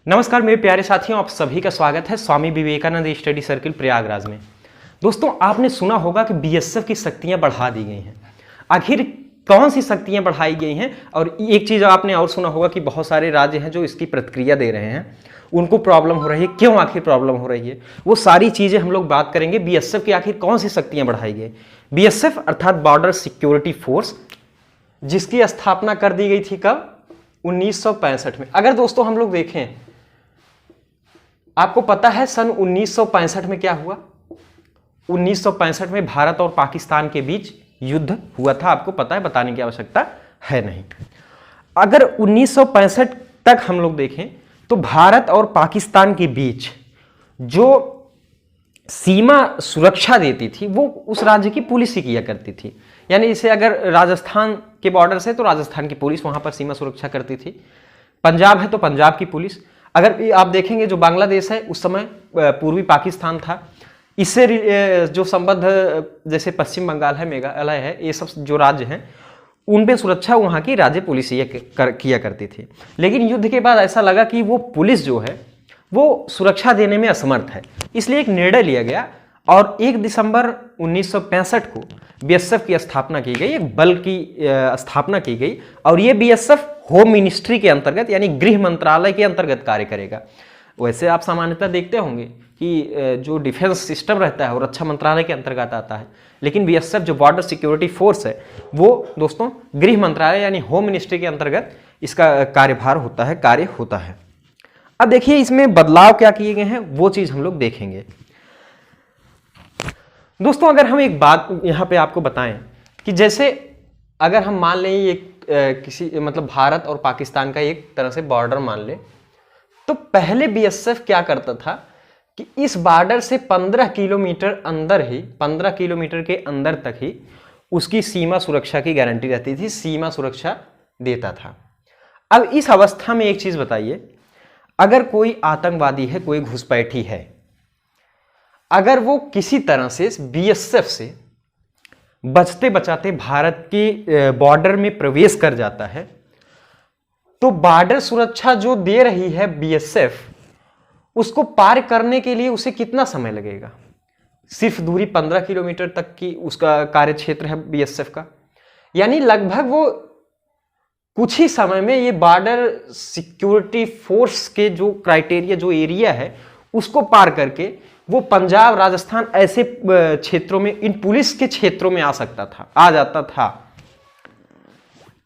नमस्कार मेरे प्यारे साथियों, आप सभी का स्वागत है स्वामी विवेकानंद स्टडी सर्किल प्रयागराज में। दोस्तों, आपने सुना होगा कि बीएसएफ की शक्तियां बढ़ा दी गई हैं। आखिर कौन सी शक्तियां बढ़ाई गई हैं? और एक चीज आपने और सुना होगा कि बहुत सारे राज्य हैं जो इसकी प्रतिक्रिया दे रहे हैं, उनको प्रॉब्लम हो रही है। क्यों आखिर प्रॉब्लम हो रही है, वो सारी चीजें हम लोग बात करेंगे। बीएसएफ की आखिर कौन सी शक्तियां बढ़ाई गई? बीएसएफ अर्थात बॉर्डर सिक्योरिटी फोर्स, जिसकी स्थापना कर दी गई थी कब? 1965 में। अगर दोस्तों हम लोग देखें, आपको पता है सन 1965 में क्या हुआ? 1965 में भारत और पाकिस्तान के बीच युद्ध हुआ था। आपको पता है, बताने की आवश्यकता है नहीं। अगर 1965 तक हम लोग देखें तो भारत और पाकिस्तान के बीच जो सीमा सुरक्षा देती थी वो उस राज्य की पुलिस ही किया करती थी। यानी जैसे अगर राजस्थान के बॉर्डर से तो राजस्थान की पुलिस वहां पर सीमा सुरक्षा करती थी। पंजाब है तो पंजाब की पुलिस। अगर आप देखेंगे जो बांग्लादेश है उस समय पूर्वी पाकिस्तान था। इससे जो संबद्ध जैसे पश्चिम बंगाल है, मेघालय है, ये सब जो राज्य हैं उन पे सुरक्षा वहाँ की राज्य पुलिस ये किया करती थी। लेकिन युद्ध के बाद ऐसा लगा कि वो पुलिस जो है वो सुरक्षा देने में असमर्थ है, इसलिए एक निर्णय लिया गया और 1 दिसंबर 1965 को बीएसएफ की स्थापना की गई, एक बल की स्थापना की गई। और ये बीएसएफ होम मिनिस्ट्री के अंतर्गत यानी गृह मंत्रालय के अंतर्गत कार्य करेगा। वैसे आप सामान्यतः देखते होंगे कि जो डिफेंस सिस्टम रहता है वो रक्षा मंत्रालय के अंतर्गत आता है, लेकिन बीएसएफ जो बॉर्डर सिक्योरिटी फोर्स है वो दोस्तों गृह मंत्रालय यानी होम मिनिस्ट्री के अंतर्गत इसका कार्यभार होता है, कार्य होता है। अब देखिए इसमें बदलाव क्या किए गए हैं वो चीज हम लोग देखेंगे। दोस्तों, अगर हम एक बात यहां पे आपको बताएं कि जैसे अगर हम मान लें ये किसी मतलब भारत और पाकिस्तान का एक तरह से बॉर्डर मान ले, तो पहले बीएसएफ क्या करता था कि इस बॉर्डर से 15 किलोमीटर अंदर ही 15 किलोमीटर के अंदर तक ही उसकी सीमा सुरक्षा की गारंटी रहती थी, सीमा सुरक्षा देता था। अब इस अवस्था में एक चीज बताइए, अगर कोई आतंकवादी है, कोई घुसपैठी है, अगर वो किसी तरह से बीएसएफ से बचते बचाते भारत के बॉर्डर में प्रवेश कर जाता है, तो बॉर्डर सुरक्षा जो दे रही है बीएसएफ, उसको पार करने के लिए उसे कितना समय लगेगा? सिर्फ दूरी 15 किलोमीटर तक की उसका कार्य क्षेत्र है बीएसएफ का, यानी लगभग वो कुछ ही समय में ये बॉर्डर सिक्योरिटी फोर्स के जो क्राइटेरिया, जो एरिया है, उसको पार करके वो पंजाब, राजस्थान ऐसे क्षेत्रों में, इन पुलिस के क्षेत्रों में आ सकता था, आ जाता था,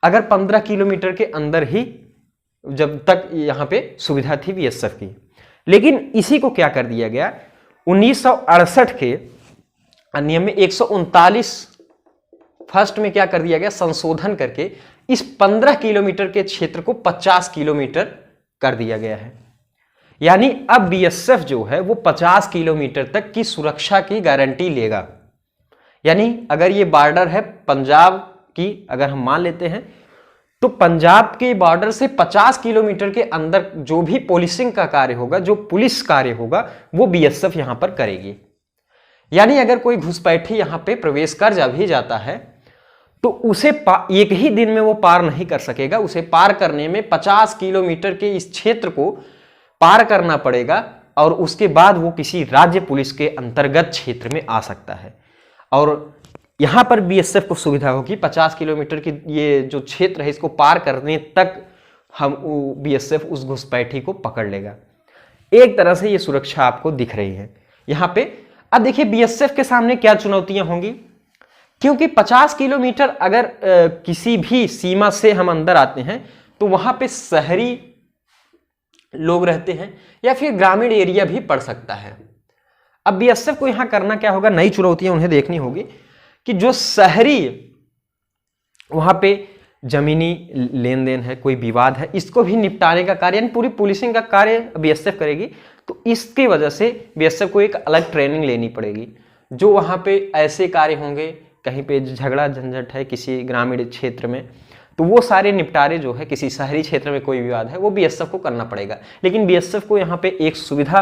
अगर 15 किलोमीटर के अंदर ही, जब तक यहां पे सुविधा थी बीएसएफ की। लेकिन इसी को क्या कर दिया गया, 1968 के अधिनियम में 139 फर्स्ट में क्या कर दिया गया, संशोधन करके इस 15 किलोमीटर के क्षेत्र को 50 किलोमीटर कर दिया गया है। यानी अब बीएसएफ जो है वो 50 किलोमीटर तक की सुरक्षा की गारंटी लेगा। यानी अगर ये बॉर्डर है पंजाब की, अगर हम मान लेते हैं, तो पंजाब के बॉर्डर से 50 किलोमीटर के अंदर जो भी पुलिसिंग का कार्य होगा, जो पुलिस कार्य होगा, वो बीएसएफ यहां पर करेगी। यानी अगर कोई घुसपैठी यहां पे प्रवेश कर जा भी जाता है तो उसे एक ही दिन में वो पार नहीं कर सकेगा। उसे पार करने में 50 किलोमीटर के इस क्षेत्र को पार करना पड़ेगा और उसके बाद वो किसी राज्य पुलिस के अंतर्गत क्षेत्र में आ सकता है। और यहां पर बीएसएफ को सुविधा होगी 50 किलोमीटर की ये जो क्षेत्र है, इसको पार करने तक हम बीएसएफ उस घुसपैठी को पकड़ लेगा। एक तरह से ये सुरक्षा आपको दिख रही है यहां पे। अब देखिए बीएसएफ के सामने क्या चुनौतियां होंगी, क्योंकि 50 किलोमीटर अगर किसी भी सीमा से हम अंदर आते हैं तो वहां पे शहरी लोग रहते हैं या फिर ग्रामीण एरिया भी पड़ सकता है। अब बीएसएफ को यहां करना क्या होगा, नई चुनौतियां उन्हें देखनी होगी कि जो शहरी वहां पे जमीनी लेन देन है, कोई विवाद है, इसको भी निपटाने का कार्य, यानी पूरी पुलिसिंग का कार्य बीएसएफ करेगी। तो इसकी वजह से बीएसएफ को एक अलग ट्रेनिंग लेनी पड़ेगी। जो वहां पे ऐसे कार्य होंगे, कहीं पे झगड़ा झंझट है किसी ग्रामीण क्षेत्र में, तो वो सारे निपटारे जो है, किसी शहरी क्षेत्र में कोई विवाद है, वो बीएसएफ को करना पड़ेगा। लेकिन बीएसएफ को यहाँ पे एक सुविधा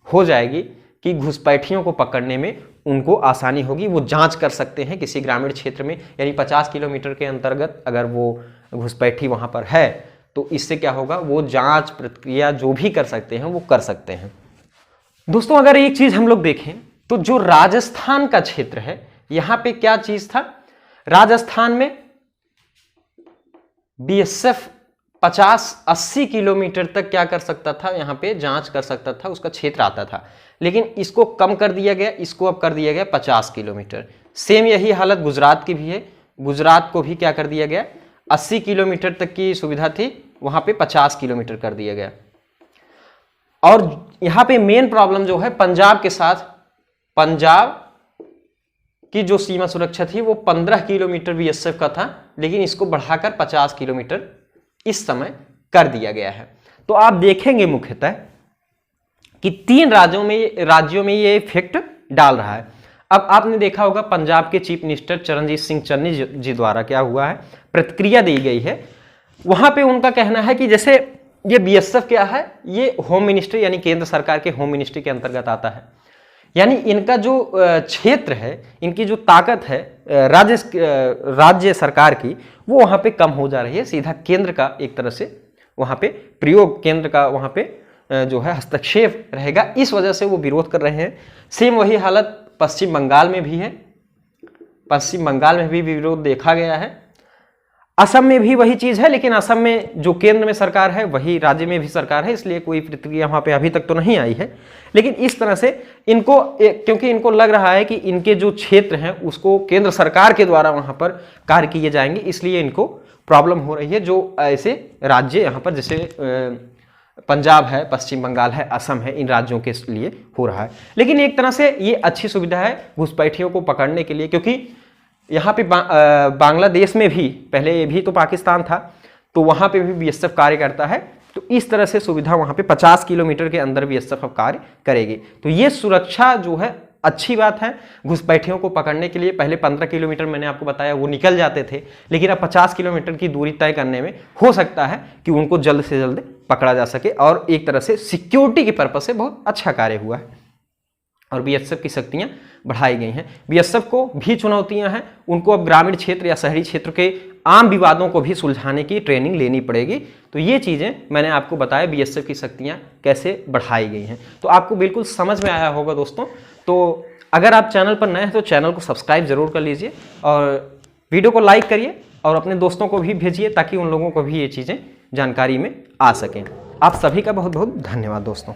हो जाएगी कि घुसपैठियों को पकड़ने में उनको आसानी होगी। वो जांच कर सकते हैं किसी ग्रामीण क्षेत्र में, यानी 50 किलोमीटर के अंतर्गत अगर वो घुसपैठी वहाँ पर है तो इससे क्या होगा, वो जांच प्रक्रिया जो भी कर सकते हैं वो कर सकते हैं। दोस्तों अगर एक चीज हम लोग देखें तो जो राजस्थान का क्षेत्र है, यहां पे क्या चीज था, राजस्थान में बीएसएफ 50-80 किलोमीटर तक क्या कर सकता था, यहां पे जांच कर सकता था, उसका क्षेत्र आता था। लेकिन इसको कम कर दिया गया, इसको अब कर दिया गया 50 किलोमीटर। सेम यही हालत गुजरात की भी है, गुजरात को भी क्या कर दिया गया, 80 किलोमीटर तक की सुविधा थी, वहां पे 50 किलोमीटर कर दिया गया। और यहां पे मेन प्रॉब्लम जो है पंजाब के साथ, पंजाब की जो सीमा सुरक्षा थी वो 15 किलोमीटर बीएसएफ का था, लेकिन इसको बढ़ाकर 50 किलोमीटर इस समय कर दिया गया है। तो आप देखेंगे मुख्यतः कि 3 राज्यों में ये इफेक्ट डाल रहा है। अब आपने देखा होगा पंजाब के चीफ मिनिस्टर चरणजीत सिंह चन्नी जी द्वारा क्या हुआ है, प्रतिक्रिया दी गई है। वहां पे उनका कहना है कि जैसे ये बीएसएफ क्या है, ये होम मिनिस्ट्री यानी केंद्र सरकार के होम मिनिस्ट्री के अंतर्गत आता है। यानी इनका जो क्षेत्र है, इनकी जो ताकत है राज्य सरकार की, वो वहां पे कम हो जा रही है। सीधा केंद्र का एक तरह से वहां पे प्रयोग, केंद्र का वहां पे जो है हस्तक्षेप रहेगा, इस वजह से वो विरोध कर रहे हैं। सेम वही हालत पश्चिम बंगाल में भी है, पश्चिम बंगाल में भी विरोध देखा गया है। असम में भी वही चीज है, लेकिन असम में जो केंद्र में सरकार है वही राज्य में भी सरकार है, इसलिए कोई प्रतिक्रिया वहां पे अभी तक तो नहीं आई है। लेकिन इस तरह से इनको, क्योंकि इनको लग रहा है कि इनके जो क्षेत्र हैं उसको केंद्र सरकार के द्वारा वहां पर कार्य किए जाएंगे, इसलिए इनको प्रॉब्लम हो रही है। जो ऐसे राज्य यहाँ पर जैसे पंजाब है, पश्चिम बंगाल है, असम है, इन राज्यों के लिए हो रहा है। लेकिन एक तरह से ये अच्छी सुविधा है घुसपैठियों को पकड़ने के लिए, क्योंकि यहाँ पे बांग्लादेश में भी, पहले ये भी तो पाकिस्तान था, तो वहाँ पे भी बीएसएफ कार्य करता है। तो इस तरह से सुविधा वहाँ पे 50 किलोमीटर के अंदर बीएसएफ कार्य करेगी। तो ये सुरक्षा जो है अच्छी बात है घुसपैठियों को पकड़ने के लिए। पहले 15 किलोमीटर मैंने आपको बताया वो निकल जाते थे, लेकिन अब 50 किलोमीटर की दूरी तय करने में हो सकता है कि उनको जल्द से जल्द पकड़ा जा सके, और एक तरह से सिक्योरिटी की पर्पज से बहुत अच्छा कार्य हुआ है और बीएसएफ की शक्तियां बढ़ाई गई हैं। बीएसएफ को भी चुनौतियां हैं, उनको अब ग्रामीण क्षेत्र या शहरी क्षेत्र के आम विवादों को भी सुलझाने की ट्रेनिंग लेनी पड़ेगी। तो ये चीज़ें मैंने आपको बताया बीएसएफ की शक्तियां कैसे बढ़ाई गई हैं, तो आपको बिल्कुल समझ में आया होगा दोस्तों। तो अगर आप चैनल पर नए हैं तो चैनल को सब्सक्राइब जरूर कर लीजिए और वीडियो को लाइक करिए और अपने दोस्तों को भी भेजिए, ताकि उन लोगों को भी ये चीज़ें जानकारी में आ सकें। आप सभी का बहुत बहुत धन्यवाद दोस्तों।